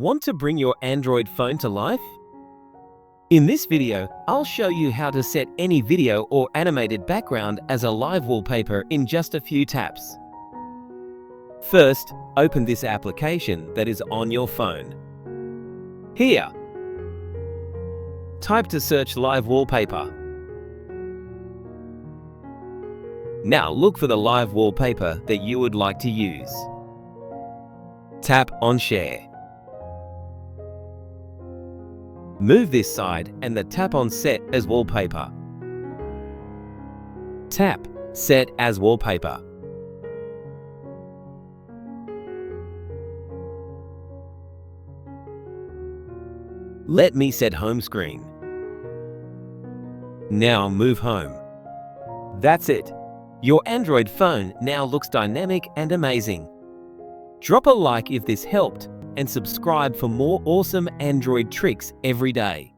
Want to bring your Android phone to life? In this video, I'll show you how to set any video or animated background as a live wallpaper in just a few taps. First, open this application that is on your phone. Here, type to search live wallpaper. Now look for the live wallpaper that you would like to use. Tap on Share. Move this side and tap on Set as Wallpaper. Tap Set as Wallpaper. Let me set home screen. Now move home. That's it. Your Android phone now looks dynamic and amazing. Drop a like if this helped and subscribe for more awesome Android tricks every day.